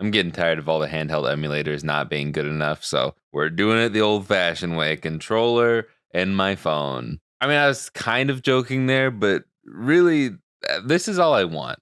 I'm getting tired of all the handheld emulators not being good enough, so we're doing it the old-fashioned way: controller and my phone. I mean, I was kind of joking there, but really, this is all I want.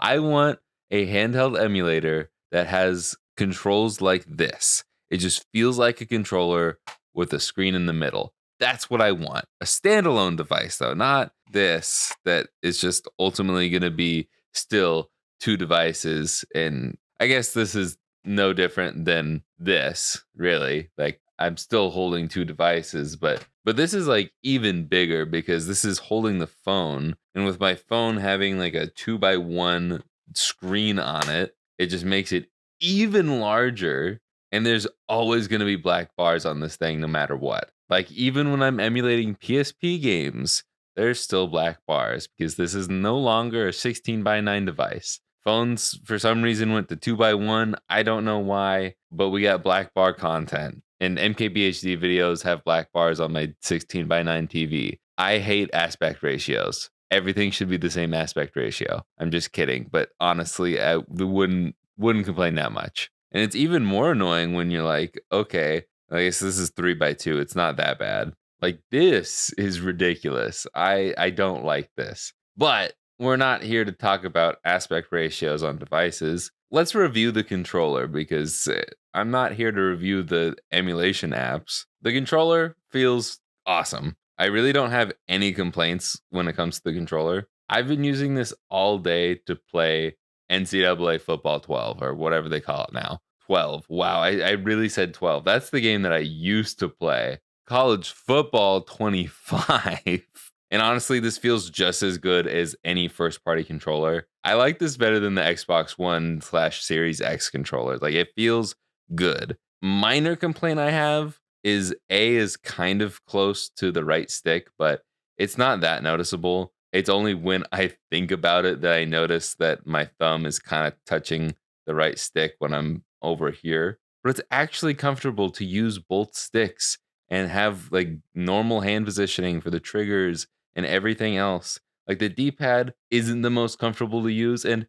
I want a handheld emulator that has controls like this. It just feels like a controller with a screen in the middle. That's what I want. A standalone device, though, not this that is just ultimately going to be still two devices. And I guess this is no different than this, really. Like, I'm still holding two devices, but this is like even bigger because this is holding the phone, and with my phone having like a 2x1 screen on it, it just makes it even larger. And there's always going to be black bars on this thing no matter what. Like, even when I'm emulating PSP games, there's still black bars because this is no longer a 16:9 device. Phones, for some reason, went to 2x1. I don't know why, but we got black bar content. And MKBHD videos have black bars on my 16:9 TV. I hate aspect ratios. Everything should be the same aspect ratio. I'm just kidding, but honestly, I wouldn't complain that much. And it's even more annoying when you're like, okay, I guess this is 3x2. It's not that bad. Like, this is ridiculous. I don't like this. But we're not here to talk about aspect ratios on devices. Let's review the controller because I'm not here to review the emulation apps. The controller feels awesome. I really don't have any complaints when it comes to the controller. I've been using this all day to play NCAA Football 12 or whatever they call it now. 12. Wow, I really said 12. That's the game that I used to play. College Football 25. And honestly, this feels just as good as any first party controller. I like this better than the Xbox One / Series X controller. Like, it feels good. Minor complaint I have is A is kind of close to the right stick, but it's not that noticeable. It's only when I think about it that I notice that my thumb is kind of touching the right stick when I'm over here. But it's actually comfortable to use both sticks and have like normal hand positioning for the triggers and everything else. Like, the D-pad isn't the most comfortable to use, and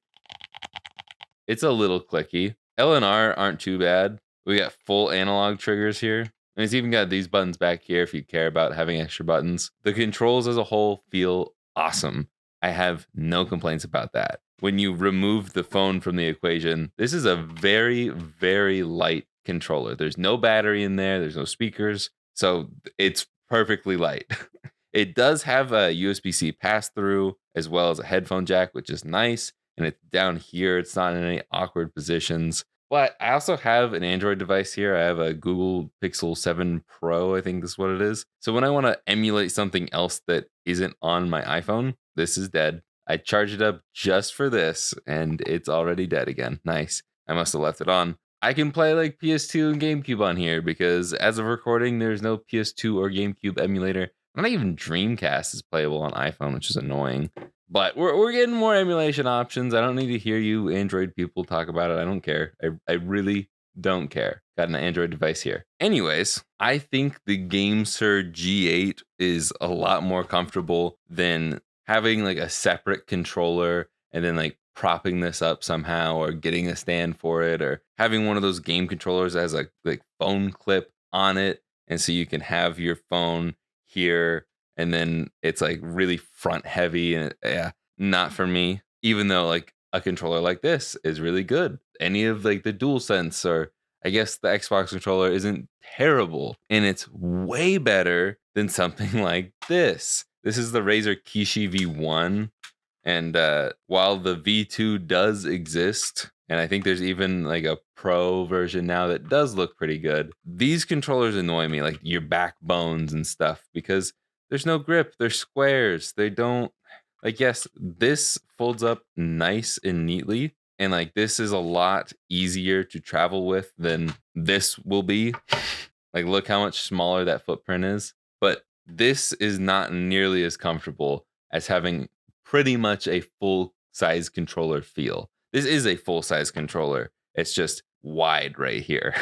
it's a little clicky. L and R aren't too bad. We got full analog triggers here. And it's even got these buttons back here if you care about having extra buttons. The controls as a whole feel awesome. I have no complaints about that. When you remove the phone from the equation, this is a very, very light controller. There's no battery in there, there's no speakers, so it's perfectly light. It does have a USB-C pass-through as well as a headphone jack, which is nice. And it's down here. It's not in any awkward positions. But I also have an Android device here. I have a Google Pixel 7 Pro, I think is what it is. So when I want to emulate something else that isn't on my iPhone, this is dead. I charge it up just for this, and it's already dead again. Nice. I must have left it on. I can play like PS2 and GameCube on here because as of recording, there's no PS2 or GameCube emulator. Not even Dreamcast is playable on iPhone, which is annoying. But we're getting more emulation options. I don't need to hear you Android people talk about it. I don't care. I really don't care. Got an Android device here. Anyways, I think the Gamesir G8 is a lot more comfortable than having like a separate controller and then like propping this up somehow or getting a stand for it or having one of those game controllers that has a like phone clip on it. And so you can have your phone here and then it's like really front heavy and yeah, not for me. Even though like a controller like this is really good. Any of like the DualSense or I guess the Xbox controller isn't terrible, and it's way better than something like this. This is the Razer Kishi V1, and while the V2 does exist, and I think there's even like a pro version now that does look pretty good, these controllers annoy me, like your backbones and stuff, because there's no grip. They're squares. They don't like, yes, this folds up nice and neatly. And like, this is a lot easier to travel with than this will be. Like, look how much smaller that footprint is. But this is not nearly as comfortable as having pretty much a full size controller feel. This is a full size controller. It's just wide right here.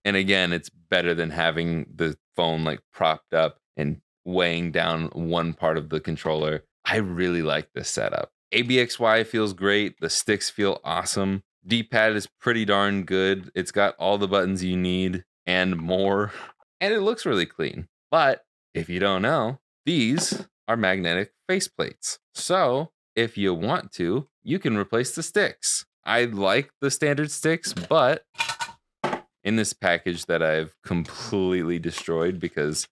And again, it's better than having the phone like propped up and weighing down one part of the controller. I really like this setup. ABXY feels great. The sticks feel awesome. D-pad is pretty darn good. It's got all the buttons you need and more, and it looks really clean. But if you don't know, these are magnetic faceplates. So if you want to, you can replace the sticks. I like the standard sticks, but in this package that I've completely destroyed because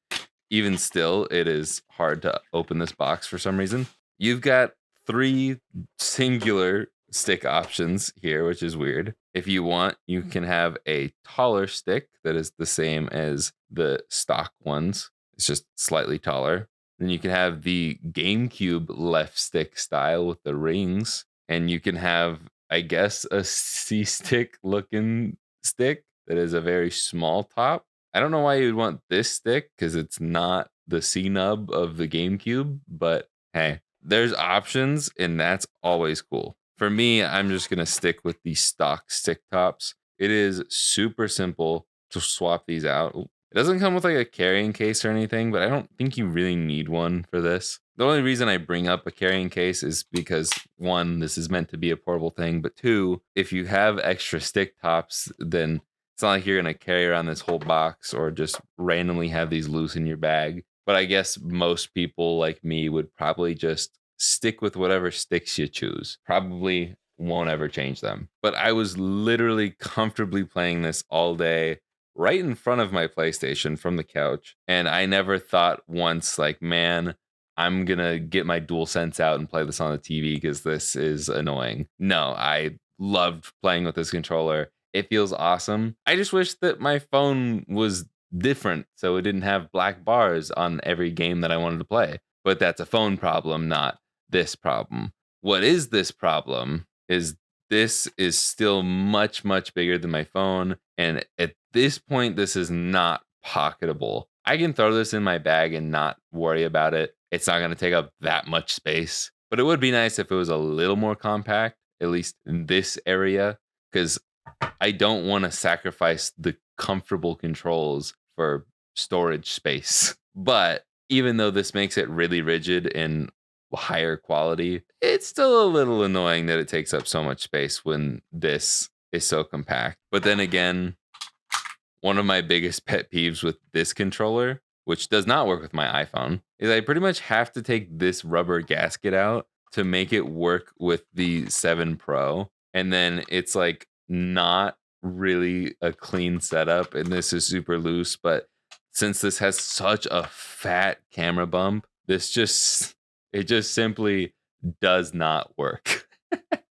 even still, it is hard to open this box for some reason. You've got 3 singular stick options here, which is weird. If you want, you can have a taller stick that is the same as the stock ones. It's just slightly taller. Then you can have the GameCube left stick style with the rings. And you can have, I guess, a C-stick looking stick that is a very small top. I don't know why you'd want this stick because it's not the C nub of the GameCube, but hey, there's options and that's always cool. For me, I'm just going to stick with the stock stick tops. It is super simple to swap these out. It doesn't come with like a carrying case or anything, but I don't think you really need one for this. The only reason I bring up a carrying case is because 1, this is meant to be a portable thing, but 2, if you have extra stick tops, then it's not like you're going to carry around this whole box or just randomly have these loose in your bag. But I guess most people like me would probably just stick with whatever sticks you choose. Probably won't ever change them. But I was literally comfortably playing this all day right in front of my PlayStation from the couch. And I never thought once, like, man, I'm going to get my DualSense out and play this on the TV because this is annoying. No, I loved playing with this controller. It feels awesome. I just wish that my phone was different so it didn't have black bars on every game that I wanted to play. But that's a phone problem, not this problem. What is this problem is this is still much, much bigger than my phone. And at this point, this is not pocketable. I can throw this in my bag and not worry about it. It's not going to take up that much space. But it would be nice if it was a little more compact, at least in this area, because I don't want to sacrifice the comfortable controls for storage space. But even though this makes it really rigid and higher quality, it's still a little annoying that it takes up so much space when this is so compact. But then again, one of my biggest pet peeves with this controller, which does not work with my iPhone, is I pretty much have to take this rubber gasket out to make it work with the 7 Pro. And then it's like not really a clean setup. And this is super loose. But since this has such a fat camera bump, it just simply does not work.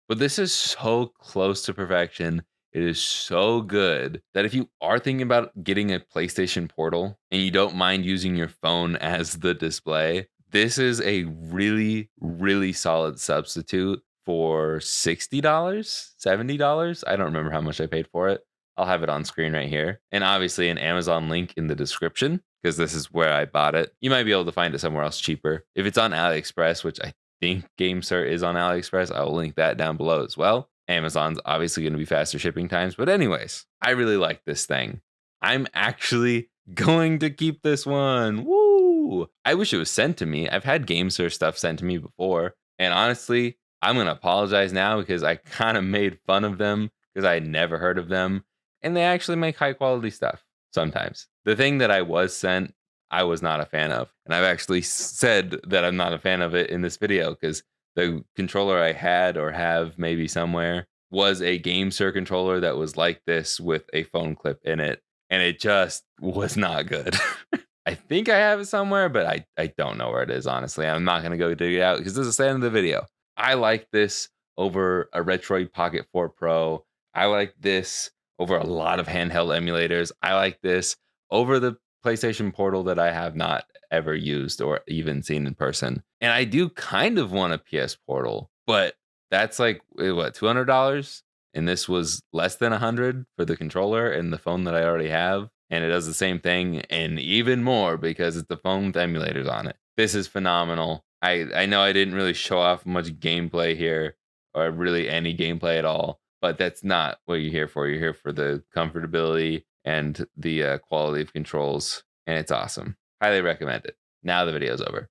But this is so close to perfection. It is so good that if you are thinking about getting a PlayStation Portal and you don't mind using your phone as the display, this is a really, really solid substitute for $60, $70. I don't remember how much I paid for it. I'll have it on screen right here. And obviously an Amazon link in the description because this is where I bought it. You might be able to find it somewhere else cheaper. If it's on AliExpress, which I think Gamesir is on AliExpress, I will link that down below as well. Amazon's obviously going to be faster shipping times. But anyways, I really like this thing. I'm actually going to keep this one. Woo! I wish it was sent to me. I've had Gamesir stuff sent to me before. And honestly, I'm going to apologize now because I kind of made fun of them because I had never heard of them. And they actually make high quality stuff sometimes. The thing that I was sent, I was not a fan of. And I've actually said that I'm not a fan of it in this video because the controller I had or have maybe somewhere was a Gamesir controller that was like this with a phone clip in it. And it just was not good. I think I have it somewhere, but I don't know where it is, honestly. I'm not going to go dig it out because this is the end of the video. I like this over a Retroid Pocket 4 Pro. I like this over a lot of handheld emulators. I like this over the PlayStation Portal that I have not ever used or even seen in person. And I do kind of want a PS Portal, but that's like, what, $200? And this was less than $100 for the controller and the phone that I already have. And it does the same thing and even more because it's the phone with emulators on it. This is phenomenal. I know I didn't really show off much gameplay here or really any gameplay at all, but that's not what you're here for. You're here for the comfortability and the quality of controls, and it's awesome. Highly recommend it. Now the video's over.